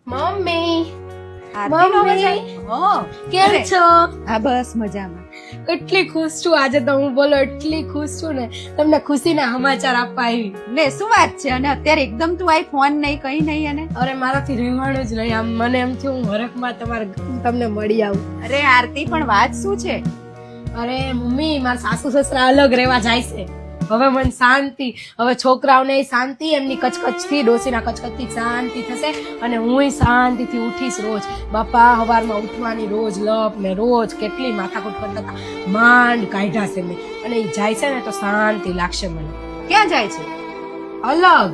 Mummy આરતીનો mummy. અવાજ આવ્યો? કેમ છો? હા બસ મજામાં. કેટલી ખુશ છું આજે તો હું, બોલો એટલી ખુશ છું ને, તમને ખુશીના સમાચાર આપવા આવી. લે શું વાત છે? અને અત્યારે એકદમ તું આઈ, ફોન નહીં કઈ નહીં. અને અરે મારાથી રહેવાનું જ નહીં, આમ મને એમ થયું હું હરખમાં તમને મળી આવું. અરે આરતી પણ વાત શું છે? અરે મમ્મી, મારા સાસુ સસરા અલગ રહેવા જાય છે. હવે મને શાંતિ, હવે છોકરાઓને શાંતિ, એમની કચકચથી, ડોસીના કચકચથી શાંતિ થશે અને હું શાંતિથી ઉઠીશ રોજ. બાપા હવારમાં ઉઠવાની રોજ લપ ને રોજ કેટલી માથાકૂટ કરતા હતા, માંડ કાઢ્યા છે મેં. અને એ જાય છે ને તો શાંતિ લાગશે મને. ક્યાં જાય છે? અલગ.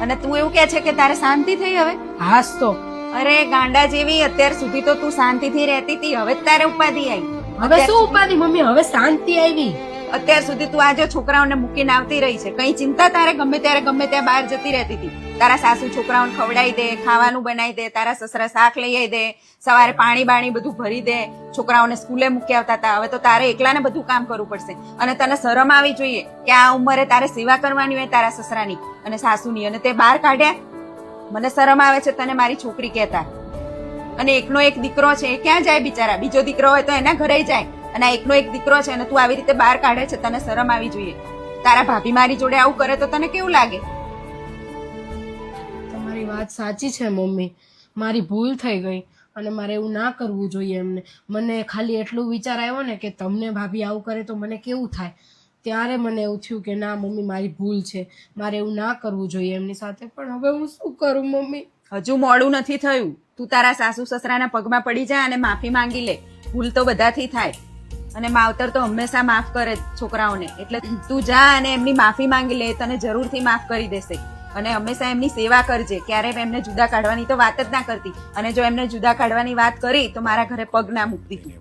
અને તું એવું કે છે કે તારે શાંતિ થઈ હવે? હાસ તો. અરે ગાંડા જેવી, અત્યાર સુધી તો તું શાંતિથી રહેતી હતી, હવે જ તારે ઉપાધિ આવી. હવે શું ઉપાધિ મમ્મી, હવે શાંતિ આવી. અત્યાર સુધી તું આજે છોકરાઓને મૂકીને આવતી રહી છે, કઈ ચિંતા તારે ગમે ત્યારે ગમે ત્યાં બહાર જતી રહેતી હતી. તારા સાસુ છોકરાઓને ખવડાવી દે, ખાવાનું બનાવી દે, તારા સસરા શાક લઈ આવી દે, સવારે પાણી બાણી બધું ભરી દે, છોકરાઓને સ્કૂલે મૂકી આવતા હતા. હવે તો તારે એકલાને બધું કામ કરવું પડશે. અને તને શરમ આવી જોઈએ કે આ ઉંમરે તારે સેવા કરવાની હોય તારા સસરાની અને સાસુની, અને તે બહાર કાઢ્યા. મને શરમ આવે છે તને મારી છોકરી કહેતા. અને એકનો એક દીકરો છે, એ ક્યાં જાય બિચારા? બીજો દીકરો હોય તો એના ઘરે જાય, અને આ એકનો એક દીકરો છે અને તું આવી રીતે બહાર કાઢે છે. તને શરમ આવી જોઈએ. તારા ભાભી મારી જોડે આવું કરે તો તને કેવું લાગે? તમારી વાત સાચી છે મમ્મી, મારી ભૂલ થઈ ગઈ અને મારે એવું ના કરવું જોઈએ એમને. મને ખાલી એટલું વિચાર આવ્યો ને કે તમને ભાભી આવું કરે તો મને કેવું થાય, ત્યારે મને એવું થયું કે ના મમ્મી મારી ભૂલ છે, મારે એવું ના કરવું જોઈએ એમની સાથે. પણ હવે હું શું કરું મમ્મી? હજુ મોડું નથી થયું. તું તારા સાસુ સસરાના પગમાં પડી જા અને માફી માંગી લે. ભૂલ તો બધાથી થાય અને માવતર તો હંમેશા માફ કરે છોકરાઓને. એટલે તું જા અને એમની માફી માંગી લે, તને જરૂરથી માફ કરી દેશે. અને હંમેશા એમની સેવા કરજે, ક્યારેય એમને જુદા કાઢવાની તો વાત જ ના કરતી. અને જો એમને જુદા કાઢવાની વાત કરી તો મારા ઘરે પગ ના મૂકતી તું.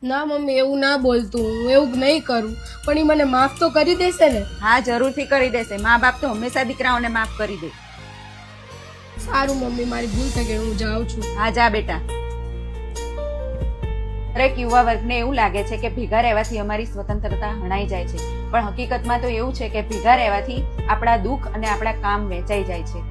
ના મમ્મી એવું ના બોલતું, હું એવું નહીં કરું. પણ એ મને માફ તો કરી દેશે ને? હા જરૂરથી કરી દેશે. મા બાપ તો હંમેશા દીકરાઓને માફ કરી દે. સારું મમ્મી, મારી ભૂલ થઈ ગઈ, હું જાઉં છું. હા જા બેટા. દરેક યુવા વર્ગને એવું લાગે છે કે ભેગા રહેવાથી અમારી સ્વતંત્રતા હણાઈ જાય છે, પણ હકીકતમાં તો એવું છે કે ભેગા રહેવાથી આપણા દુઃખ અને આપણા કામ વહેંચાઈ જાય છે.